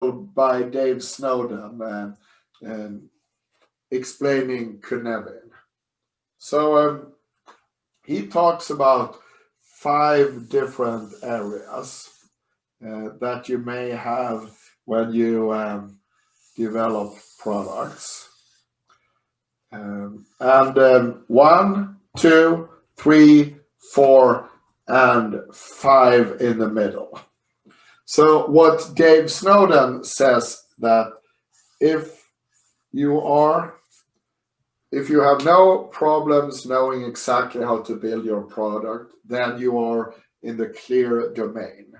by David Snowden explaining Cynefin. So he talks about 5 different areas that you may have when you develop products. And 1, 2, 3, 4, and 5 in the middle. So what Dave Snowden says that if you have no problems knowing exactly how to build your product, then you are in the clear domain.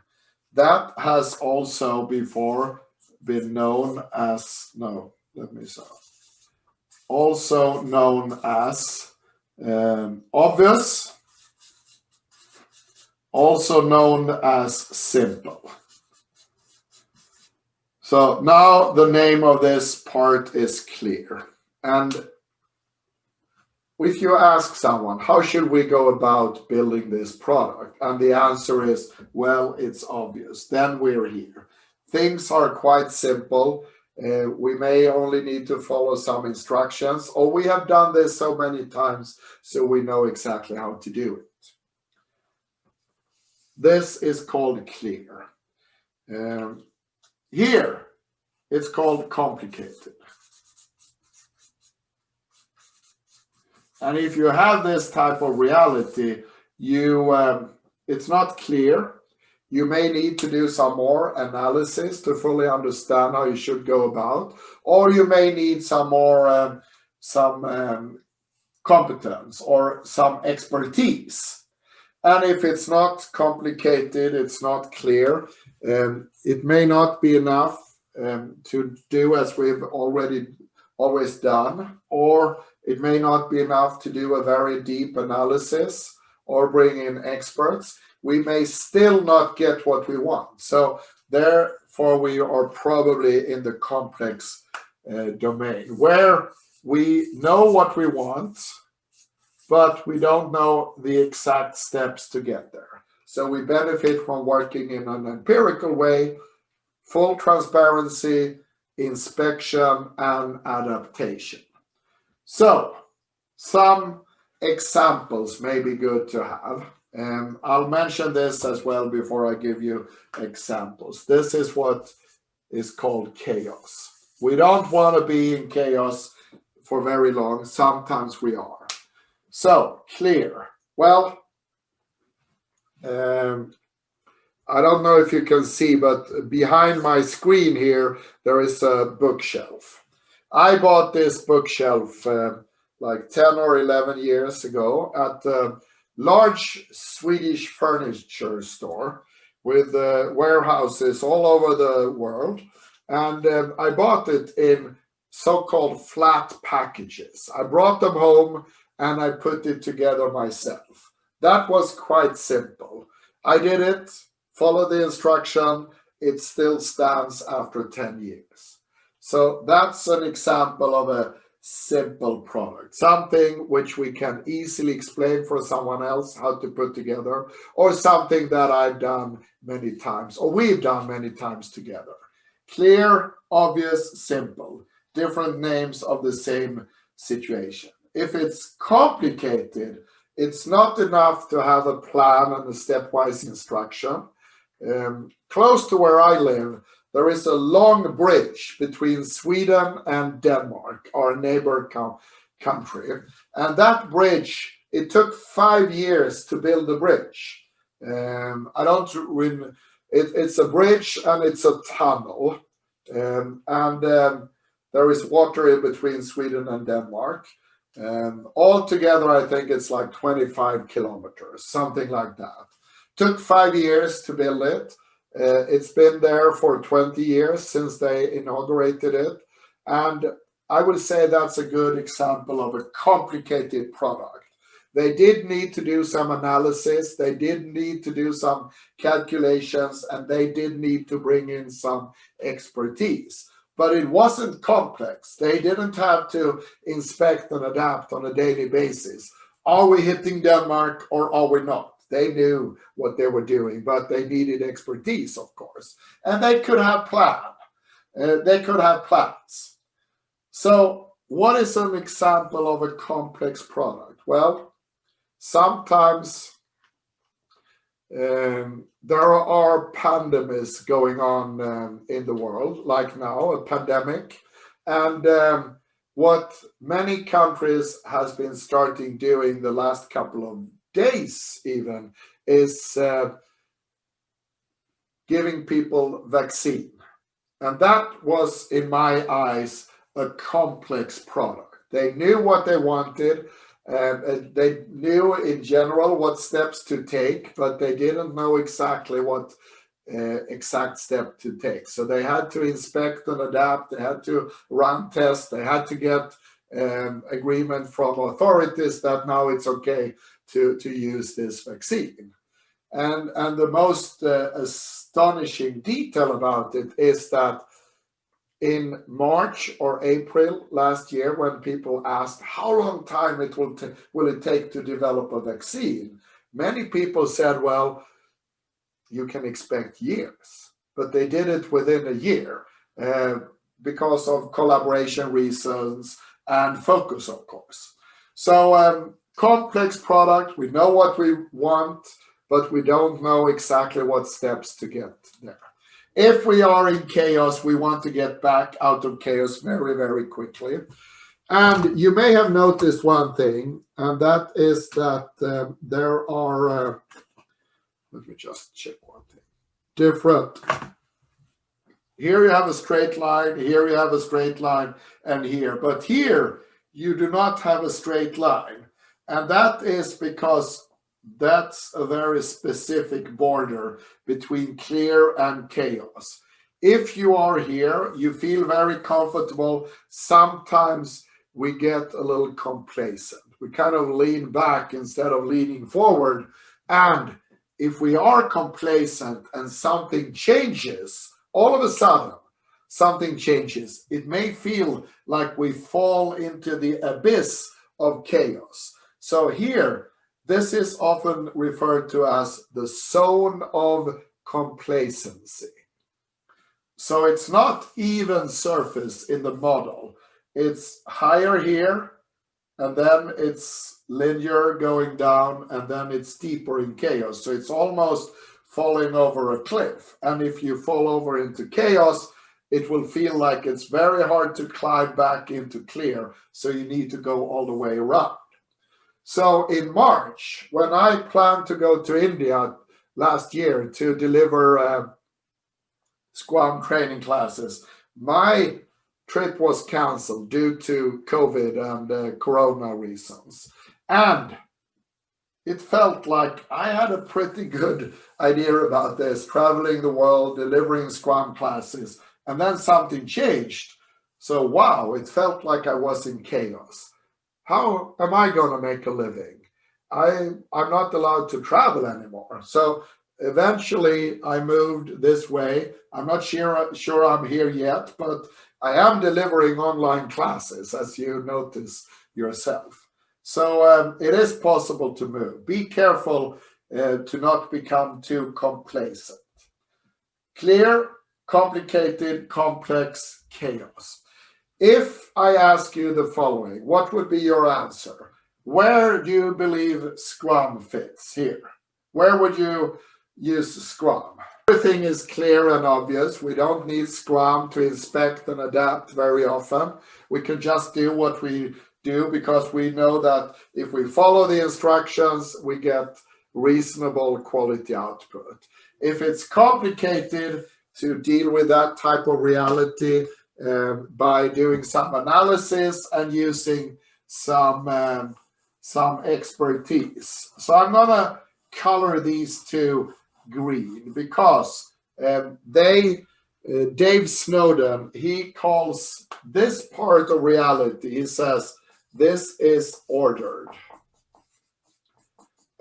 That has also before been known as, also known as obvious, also known as simple. So now the name of this part is clear. And if you ask someone, how should we go about building this product? And the answer is, well, it's obvious. Then we're here. Things are quite simple. We may only need to follow some instructions, or we have done this so many times, so we know exactly how to do it. This is called clear. Here, it's called complicated. And if you have this type of reality, it's not clear. You may need to do some more analysis to fully understand how you should go about, or you may need some more competence or some expertise. And if it's not complicated, it's not clear, it may not be enough to do as we've always done, or it may not be enough to do a very deep analysis or bring in experts. We may still not get what we want. So therefore, we are probably in the complex domain where we know what we want, but we don't know the exact steps to get there. So we benefit from working in an empirical way, full transparency, inspection, and adaptation. So some examples may be good to have. I'll mention this as well before I give you examples. This is what is called chaos. We don't want to be in chaos for very long. Sometimes we are. So, clear. Well, I don't know if you can see, but behind my screen here, there is a bookshelf. I bought this bookshelf like 10 or 11 years ago at a large Swedish furniture store with warehouses all over the world. And I bought it in so-called flat packages. I brought them home and I put it together myself. That was quite simple. I did it, followed the instruction, it still stands after 10 years. So that's an example of a simple product, something which we can easily explain for someone else how to put together, or something that I've done many times, or we've done many times together. Clear, obvious, simple, different names of the same situation. If it's complicated, it's not enough to have a plan and a stepwise instruction. Close to where I live, there is a long bridge between Sweden and Denmark, our neighbor country. And that bridge, it took 5 years to build the bridge. It's a bridge and it's a tunnel. There is water in between Sweden and Denmark. Altogether, I think it's like 25 kilometers, something like that. Took 5 years to build it. It's been there for 20 years since they inaugurated it. And I would say that's a good example of a complicated product. They did need to do some analysis, they did need to do some calculations, and they did need to bring in some expertise. But it wasn't complex. They didn't have to inspect and adapt on a daily basis. Are we hitting Denmark or are we not? They knew what they were doing, but they needed expertise, of course. And they could have planned. They could have plans. So what is an example of a complex product? Well, sometimes there are pandemics going on in the world, like now, a pandemic. And what many countries has been starting doing the last couple of days even is giving people vaccine. And that was, in my eyes, a complex product. They knew what they wanted. They knew in general what steps to take, but they didn't know exactly what exact step to take. So they had to inspect and adapt. They had to run tests. They had to get agreement from authorities that now it's okay to use this vaccine. And the most astonishing detail about it is that in March or April last year, when people asked how long time will it take to develop a vaccine, many people said, well, you can expect years. But they did it within a year because of collaboration reasons and focus, of course. So complex product, we know what we want, but we don't know exactly what steps to get there. If we are in chaos, we want to get back out of chaos very, very quickly. And you may have noticed one thing, and that is that there are, let me just check one thing, different. Here you have a straight line, here you have a straight line, and here. But here, you do not have a straight line. And that is because that's a very specific border between clear and chaos. If you are here, you feel very comfortable. Sometimes we get a little complacent. We kind of lean back instead of leaning forward. And if we are complacent and something changes, all of a sudden, something changes. It may feel like we fall into the abyss of chaos. So here, this is often referred to as the zone of complacency. So it's not even surface in the model. It's higher here, and then it's linear going down, and then it's deeper in chaos. So it's almost falling over a cliff. And if you fall over into chaos, it will feel like it's very hard to climb back into clear. So you need to go all the way around. So in March, when I planned to go to India last year to deliver Scrum training classes, my trip was canceled due to COVID and Corona reasons. And it felt like I had a pretty good idea about this, traveling the world, delivering Scrum classes, and then something changed. So wow, it felt like I was in chaos. How am I going to make a living? I'm not allowed to travel anymore. So eventually I moved this way. I'm not sure I'm here yet, but I am delivering online classes, as you notice yourself. So it is possible to move. Be careful to not become too complacent. Clear, complicated, complex, chaos. If I ask you the following, what would be your answer? Where do you believe Scrum fits here? Where would you use Scrum? Everything is clear and obvious. We don't need Scrum to inspect and adapt very often. We can just do what we do because we know that if we follow the instructions, we get reasonable quality output. If it's complicated to deal with that type of reality, by doing some analysis and using some expertise. So I'm gonna color these two green because Dave Snowden, he calls this part of reality, he says, this is ordered.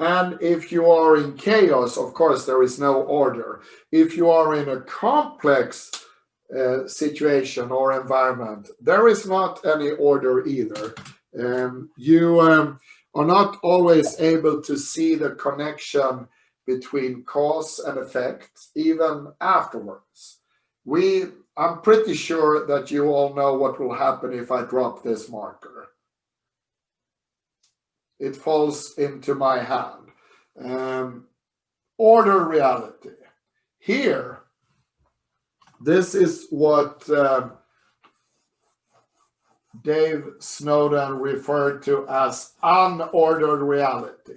And if you are in chaos, of course, there is no order. If you are in a complex situation or environment, there is not any order either. You are not always able to see the connection between cause and effect, even afterwards. We I'm pretty sure that you all know what will happen if I drop this marker. It falls into my hand. Order reality. Here, this is what Dave Snowden referred to as unordered reality.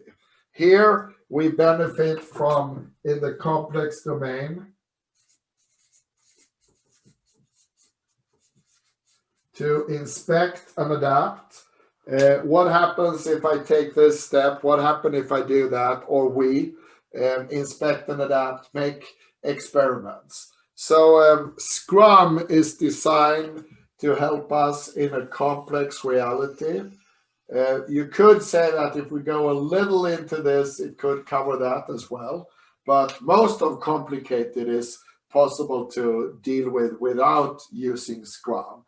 Here, we benefit from, in the complex domain, to inspect and adapt. What happens if I take this step? What happens if I do that? Or we inspect and adapt, make experiments. So Scrum is designed to help us in a complex reality. You could say that if we go a little into this, it could cover that as well. But most of complicated is possible to deal with without using Scrum.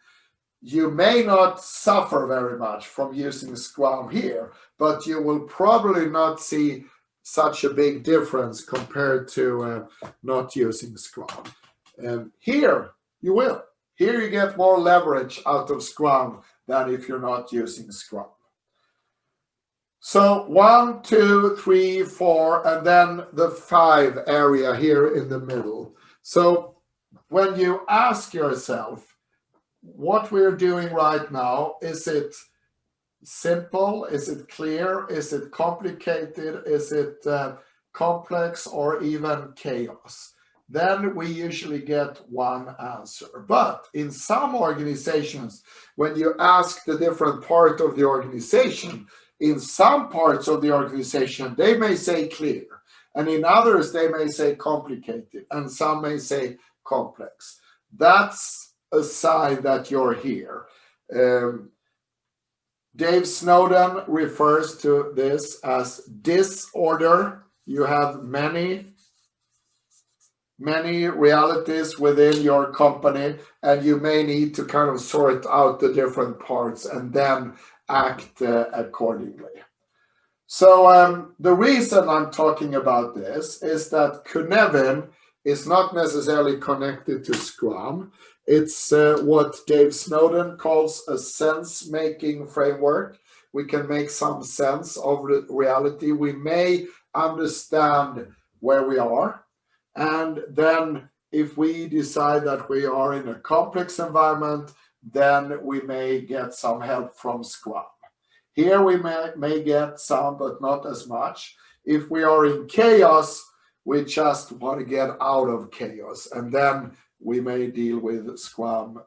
You may not suffer very much from using Scrum here, but you will probably not see such a big difference compared to not using Scrum. Here you will. Here you get more leverage out of Scrum than if you're not using Scrum. So 1, 2, 3, 4, and then the 5 area here in the middle. So when you ask yourself, what we're doing right now, is it simple? Is it clear? Is it complicated? Is it complex or even chaos? Then we usually get one answer. But in some organizations, when you ask the different part of the organization, in some parts of the organization, they may say clear. And in others, they may say complicated. And some may say complex. That's a sign that you're here. Dave Snowden refers to this as disorder. You have many realities within your company, and you may need to kind of sort out the different parts and then act accordingly. So the reason I'm talking about this is that Cynefin is not necessarily connected to Scrum. It's what Dave Snowden calls a sense-making framework. We can make some sense of reality. We may understand where we are. And then if we decide that we are in a complex environment, then we may get some help from Scrum. Here we may get some, but not as much. If we are in chaos, we just want to get out of chaos. And then we may deal with Scrum